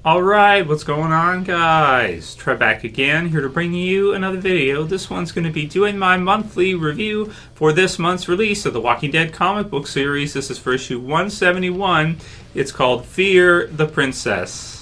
Alright, what's going on, guys? Trev back again, here to bring you another video. This one's going to be doing my monthly review for this month's release of the Walking Dead comic book series. This is for issue 171. It's called Fear the Princess.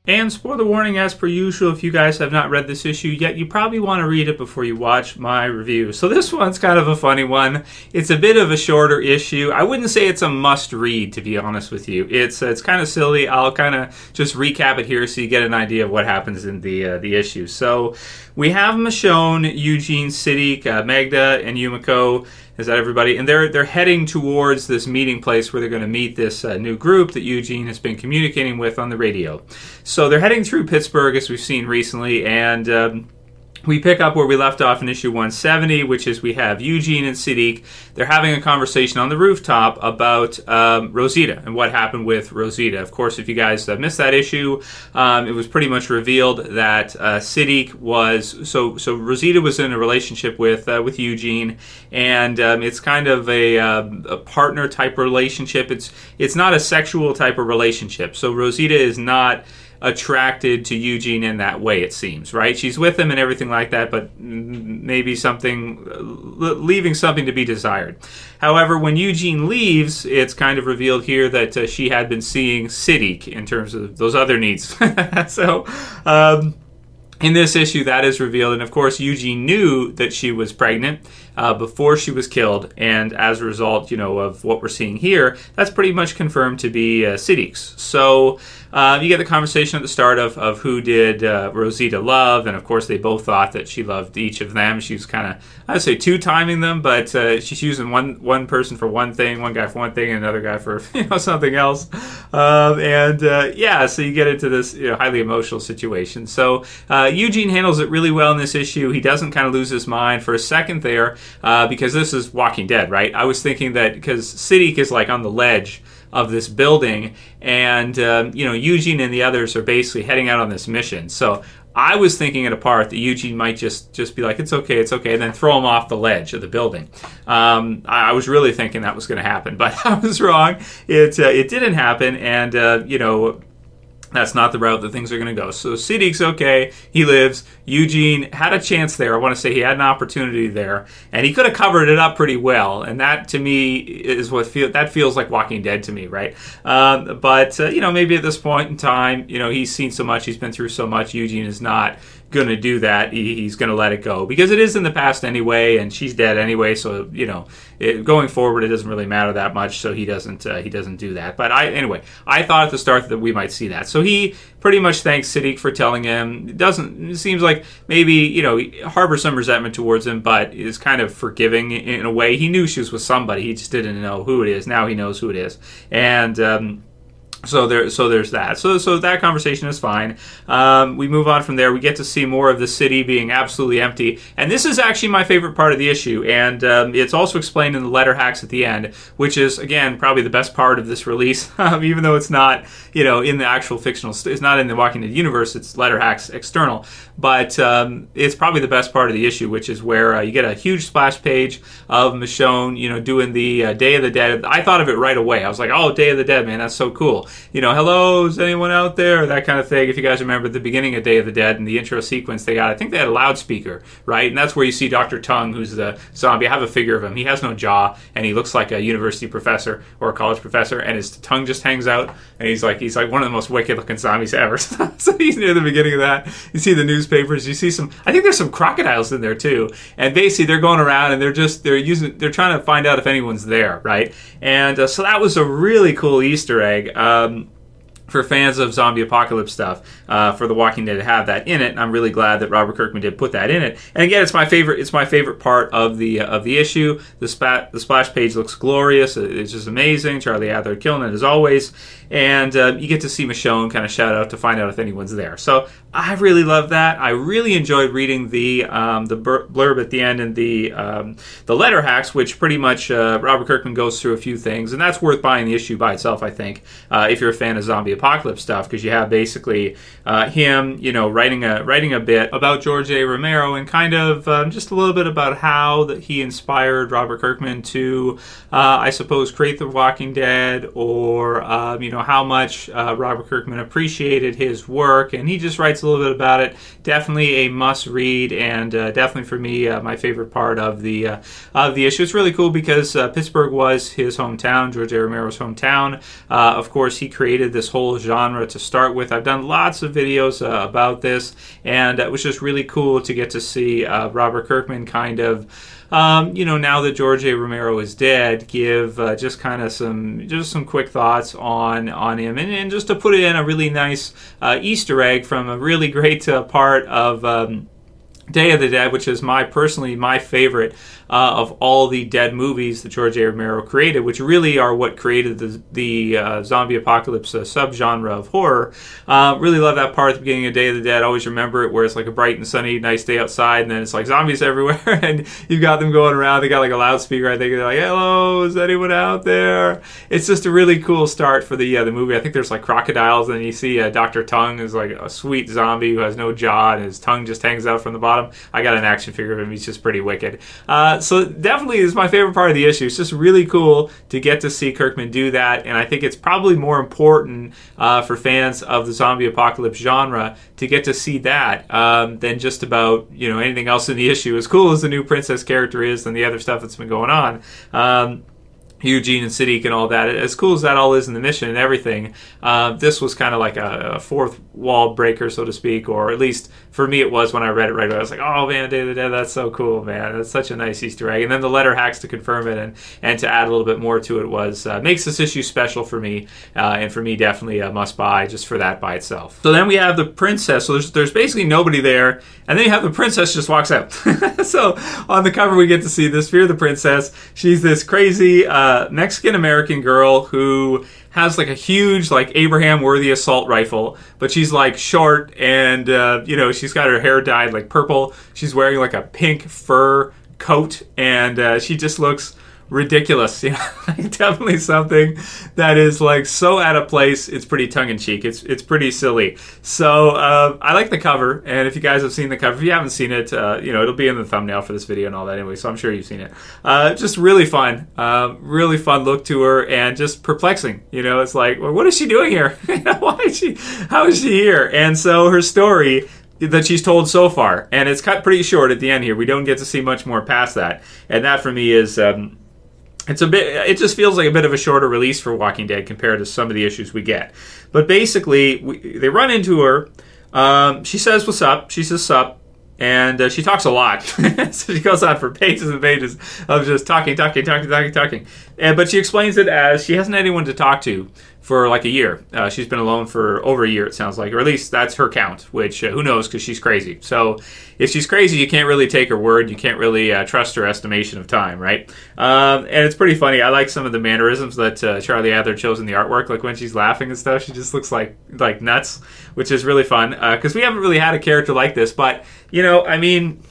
And spoiler warning, as per usual, if you guys have not read this issue yet, you probably want to read it before you watch my review. So this one's kind of a funny one. It's a bit of a shorter issue. I wouldn't say it's a must-read, to be honest with you. It's kind of silly. I'll kind of just recap it here so you get an idea of what happens in the issue. So we have Michonne, Eugene, Siddiq, Magda, and Yumiko. Is that everybody? And they're heading towards this meeting place where they're going to meet this new group that Eugene has been communicating with on the radio. So they're heading through Pittsburgh, as we've seen recently, and we pick up where we left off in issue 170, which is we have Eugene and Siddiq. They're having a conversation on the rooftop about Rosita and what happened with Rosita. Of course, if you guys missed that issue, it was pretty much revealed that Siddiq was... So Rosita was in a relationship with Eugene, and it's kind of a partner-type relationship. It's not a sexual type of relationship. So Rosita is not attracted to Eugene in that way, it seems, right? She's with him and everything like that, but maybe leaving something to be desired. However, when Eugene leaves, it's kind of revealed here that she had been seeing Siddiq in terms of those other needs. So, in this issue, that is revealed, and of course, Eugene knew that she was pregnant before she was killed, and as a result, of what we're seeing here, that's pretty much confirmed to be Siddiq's. So you get the conversation at the start of who did Rosita love, and of course, they both thought that she loved each of them. She was kind of, I'd say, two-timing them, but she's using one person for one thing, one guy for one thing, and another guy for something else. Yeah, so you get into this highly emotional situation. So Eugene handles it really well in this issue. He doesn't kind of lose his mind for a second there, because this is Walking Dead, right? I was thinking that because Siddiq is like on the ledge of this building, and Eugene and the others are basically heading out on this mission. So I was thinking it apart that Eugene might just be like, it's okay, and then throw him off the ledge of the building. I was really thinking that was going to happen, but I was wrong. It didn't happen, and that's not the route that things are going to go. So Siddiq's okay. He lives. Eugene had a chance there. I want to say he had an opportunity there. And he could have covered it up pretty well. And that, to me, is that feels like Walking Dead to me, right? But maybe at this point in time, he's seen so much. He's been through so much. Eugene is not going to do that. He's going to let it go. Because it is in the past anyway, and she's dead anyway. So, going forward, it doesn't really matter that much. So he doesn't do that. But I thought at the start that we might see that. So he pretty much thanks Siddiq for telling him. It seems like maybe, he harbors some resentment towards him, but is kind of forgiving in a way. He knew she was with somebody. He just didn't know who it is. Now he knows who it is. And So there's that. So that conversation is fine. We move on from there. We get to see more of the city being absolutely empty. And this is actually my favorite part of the issue. And it's also explained in the letter hacks at the end, which is, again, probably the best part of this release. Even though it's not, in the actual fictional, it's not in the Walking Dead universe, it's letter hacks external. But it's probably the best part of the issue, which is where you get a huge splash page of Michonne, doing the Day of the Dead. I thought of it right away. I was like, oh, Day of the Dead, man, that's so cool. Hello, is anyone out there? That kind of thing. If you guys remember at the beginning of Day of the Dead, in the intro sequence, I think they had a loudspeaker, right? And that's where you see Dr. Tongue, who's the zombie. I have a figure of him. He has no jaw, and he looks like a university professor or a college professor, and his tongue just hangs out, and he's like one of the most wicked-looking zombies ever. So he's near the beginning of that. You see the newspapers. You see I think there's some crocodiles in there, too. And basically, they're going around, and they're trying to find out if anyone's there, right? And so that was a really cool Easter egg. For fans of zombie apocalypse stuff, for The Walking Dead to have that in it, and I'm really glad that Robert Kirkman did put that in it. And again, it's my favorite part of the issue. The splash page looks glorious. It's just amazing. Charlie Adler killing it as always. And you get to see Michonne kind of shout out to find out if anyone's there. So I really love that. I really enjoyed reading the blurb at the end and the letter hacks, which pretty much Robert Kirkman goes through a few things, and that's worth buying the issue by itself, I think, if you're a fan of zombie apocalypse stuff, because you have basically him, you know, writing a bit about George A. Romero, and kind of just a little bit about how that he inspired Robert Kirkman to, I suppose, create The Walking Dead, or you know, how much Robert Kirkman appreciated his work, and he just writes a little bit about it. Definitely a must-read, and definitely for me my favorite part of the issue. It's really cool because Pittsburgh was his hometown, George A. Romero's hometown. Of course, he created this whole genre to start with. I've done lots of videos about this, and it was just really cool to get to see Robert Kirkman kind of, you know, now that George A. Romero is dead, give just kind of some quick thoughts on him, and just to put it in a really nice Easter egg from a really great part of Day of the Dead, which is personally my favorite of all the Dead movies that George A. Romero created, which really are what created the zombie apocalypse subgenre of horror. Really love that part at the beginning of Day of the Dead. Always remember it, where it's like a bright and sunny, nice day outside, and then it's like zombies everywhere, and you've got them going around. They got like a loudspeaker, I think. They're like, "Hello, is anyone out there?" It's just a really cool start for the movie. I think there's like crocodiles, and you see Dr. Tongue is like a sweet zombie who has no jaw, and his tongue just hangs out from the bottom. I got an action figure of him. He's just pretty wicked. So definitely is my favorite part of the issue. It's just really cool to get to see Kirkman do that, and I think it's probably more important for fans of the zombie apocalypse genre to get to see that than just about, you know, anything else in the issue. As cool as the new princess character is and the other stuff that's been going on, Eugene and Siddiq and all that, as cool as that all is in the mission and everything, this was kind of like a fourth wall breaker, so to speak, or at least for me it was when I read it right away. I was like, oh man, Day of the Dead, that's so cool, man. That's such a nice Easter egg. And then the letter hacks to confirm it and to add a little bit more to it was makes this issue special for me, and for me definitely a must buy just for that by itself. So then we have the princess. So there's basically nobody there, and then you have the princess just walks out. So on the cover we get to see this Fear the Princess. She's this crazy Mexican-American girl who has like a huge, like, Abraham-worthy assault rifle, but she's like short, and you know, she's got her hair dyed like purple. She's wearing like a pink fur coat, and she just looks ridiculous. You know, definitely something that is like so out of place. It's pretty tongue-in-cheek. It's pretty silly. So I like the cover, and if you guys have seen the cover, if you haven't seen it, you know, it'll be in the thumbnail for this video and all that anyway, so I'm sure you've seen it. Just really fun look to her, and just perplexing. You know, it's like, well, what is she doing here? How is she here? And so her story that she's told so far, and it's cut pretty short at the end here. We don't get to see much more past that, and that for me is it just feels like a bit of a shorter release for Walking Dead compared to some of the issues we get. But basically, they run into her. She says, "What's up?" She says, "Sup?" And she talks a lot. So she goes on for pages and pages of just talking. But she explains it as she hasn't anyone to talk to for like a year. She's been alone for over a year, it sounds like. Or at least that's her count, which who knows, because she's crazy. So if she's crazy, you can't really take her word. You can't really trust her estimation of time, right? And it's pretty funny. I like some of the mannerisms that Charlie Adler chose in the artwork. Like when she's laughing and stuff, she just looks like nuts, which is really fun. Because we haven't really had a character like this. But, you know, I mean,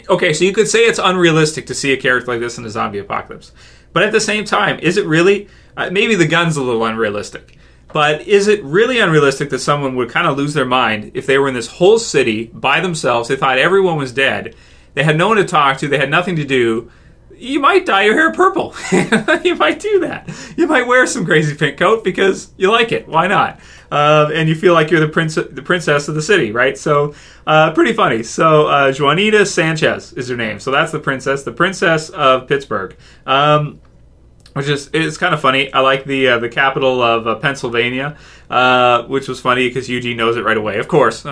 okay, so you could say it's unrealistic to see a character like this in a zombie apocalypse. But at the same time, is it really? Maybe the gun's a little unrealistic. But is it really unrealistic that someone would kind of lose their mind if they were in this whole city by themselves? They thought everyone was dead. They had no one to talk to. They had nothing to do. You might dye your hair purple. You might do that. You might wear some crazy pink coat because you like it. Why not? And you feel like you're the princess of the city, right? So pretty funny. So Juanita Sanchez is her name. So that's the Princess of Pittsburgh. Which is, it's kind of funny. I like the capital of Pennsylvania, which was funny because Eugene knows it right away. Of course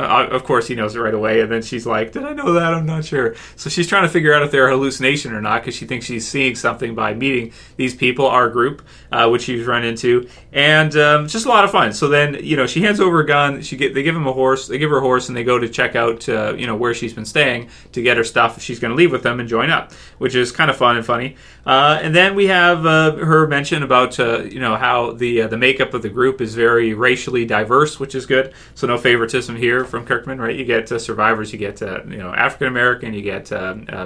he knows it right away. And then she's like, "Did I know that? I'm not sure." So she's trying to figure out if they're a hallucination or not, because she thinks she's seeing something by meeting these people, our group, which she's run into, and just a lot of fun. So then, you know, she hands over a gun. They give him a horse. They give her a horse, and they go to check out, you know, where she's been staying to get her stuff if she's going to leave with them and join up, which is kind of fun and funny. And then we have her mention about you know, how the makeup of the group is very racially diverse, which is good. So no favoritism here from Kirkman, right? You get survivors, you get African American, you get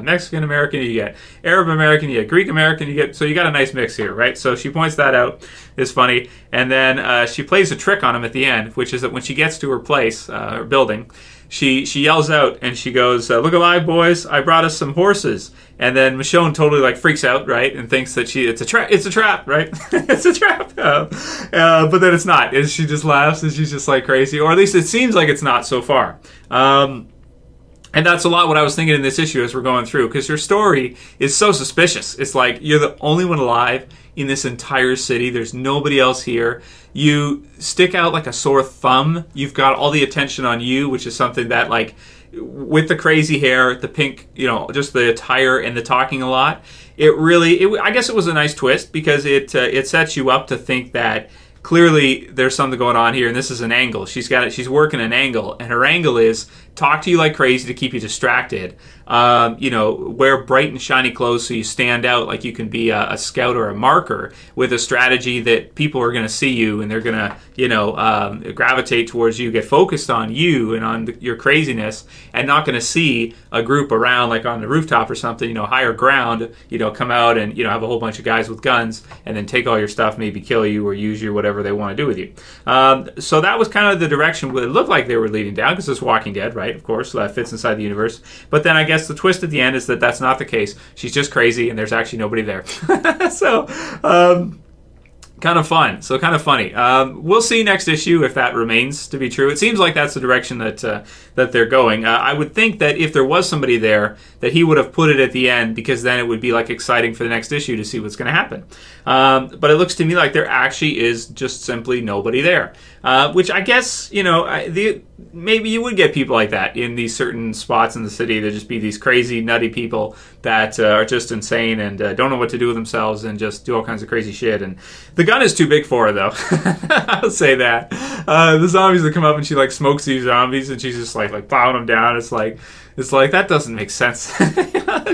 Mexican American, you get Arab American, you get Greek American, so you got a nice mix here, right? So she points that out. It's funny, and then she plays a trick on him at the end, which is that when she gets to her place, her building, she yells out and she goes, "Look alive, boys! I brought us some horses." And then Michonne totally like freaks out, right, and thinks that it's a trap, right? It's a trap. But then it's not. And she just laughs and she's just like crazy, or at least it seems like it's not so far. And that's a lot what I was thinking in this issue as we're going through, because her story is so suspicious. It's like you're the only one alive in this entire city. There's nobody else here. You stick out like a sore thumb. You've got all the attention on you, which is something that, like, with the crazy hair, the pink, just the attire and the talking a lot, I guess it was a nice twist, because it sets you up to think that clearly there's something going on here, and this is an angle. She's working an angle, and her angle is talk to you like crazy to keep you distracted. Wear bright and shiny clothes so you stand out, like you can be a scout or a marker, with a strategy that people are going to see you and they're going to, gravitate towards you, get focused on you and on your craziness, and not going to see a group around, like on the rooftop or something, higher ground, come out and, have a whole bunch of guys with guns and then take all your stuff, maybe kill you or use you, whatever they want to do with you. So that was kind of the direction it looked like they were leading down, because it's Walking Dead, right? Of course, so that fits inside the universe. But then I guess the twist at the end is that that's not the case. She's just crazy and there's actually nobody there. So, kind of fun. So kind of funny. We'll see next issue if that remains to be true. It seems like that's the direction that they're going. I would think that if there was somebody there, that he would have put it at the end, because then it would be like exciting for the next issue to see what's going to happen. But it looks to me like there actually is just simply nobody there. Which I guess, maybe you would get people like that in these certain spots in the city. There'd just be these crazy, nutty people that are just insane and don't know what to do with themselves and just do all kinds of crazy shit. And the gun is too big for her, though. I'll say that. The zombies that come up and she like smokes these zombies and she's just like plowing them down. It's like that doesn't make sense. I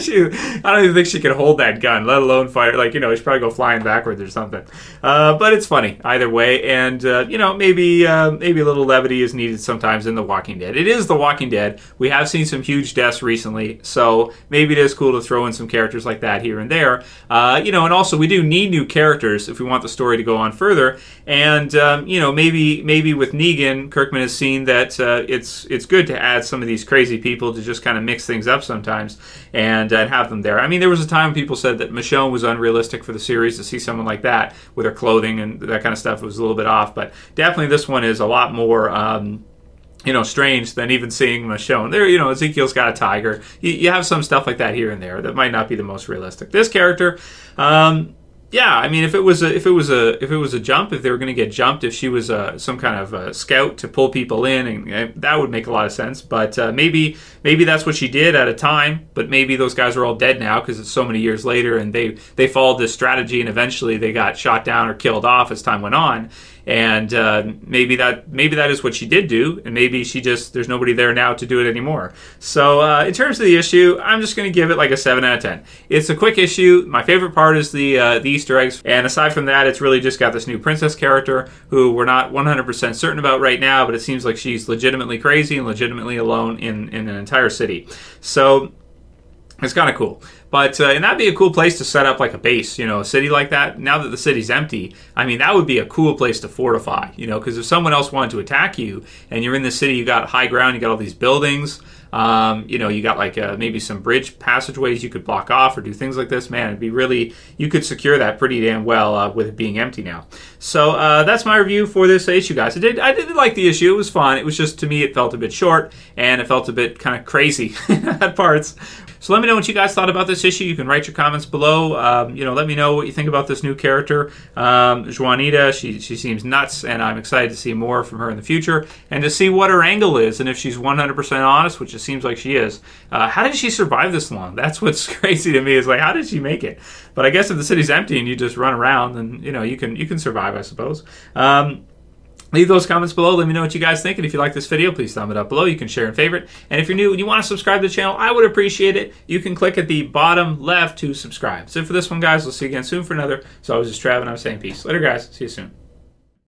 don't even think she could hold that gun, let alone fire. She probably go flying backwards or something. But it's funny either way, and maybe a little levity is needed sometimes in The Walking Dead. It is The Walking Dead. We have seen some huge deaths recently, so maybe it is cool to throw in some characters like that here and there. And also we do need new characters if we want the story to go on further. And maybe with Negan, Kirkman has seen that it's good to add some of these crazy people to just kind of mix things up sometimes and have them there. I mean, there was a time when people said that Michonne was unrealistic for the series. To see someone like that with her clothing and that kind of stuff was a little bit off, but definitely this one is a lot more strange than even seeing Michonne. There, Ezekiel's got a tiger. You have some stuff like that here and there that might not be the most realistic. This character, yeah, I mean, if it was a jump, if they were going to get jumped, if she was some kind of a scout to pull people in, and that would make a lot of sense. But maybe that's what she did at a time. But maybe those guys are all dead now because it's so many years later, and they followed this strategy, and eventually they got shot down or killed off as time went on. And maybe that is what she did do, and maybe there's nobody there now to do it anymore. So in terms of the issue, I'm just going to give it like a 7 out of 10. It's a quick issue. My favorite part is the Easter eggs, and aside from that, it's really just got this new princess character who we're not 100% certain about right now, but it seems like she's legitimately crazy and legitimately alone in an entire city. So it's kind of cool. But, and that'd be a cool place to set up like a base, a city like that. Now that the city's empty, I mean, that would be a cool place to fortify, because if someone else wanted to attack you and you're in the city, you got high ground, you got all these buildings, you got like maybe some bridge passageways you could block off or do things like this. Man, it'd be really, you could secure that pretty damn well with it being empty now. So that's my review for this issue, guys. I did like the issue. It was fun. It was just, to me, it felt a bit short and it felt a bit kind of crazy at parts. So let me know what you guys thought about this issue. You can write your comments below. Let me know what you think about this new character, Juanita. She seems nuts, and I'm excited to see more from her in the future and to see what her angle is and if she's 100% honest, which it seems like she is. How did she survive this long? That's what's crazy to me. Is like, how did she make it? But I guess if the city's empty and you just run around, then you can survive, I suppose. Leave those comments below. Let me know what you guys think. And if you like this video, please thumb it up below. You can share and favorite. And if you're new and you want to subscribe to the channel, I would appreciate it. You can click at the bottom left to subscribe. So for this one, guys, we'll see you again soon for another. So I was just Trev, and I'm saying peace. Later, guys. See you soon.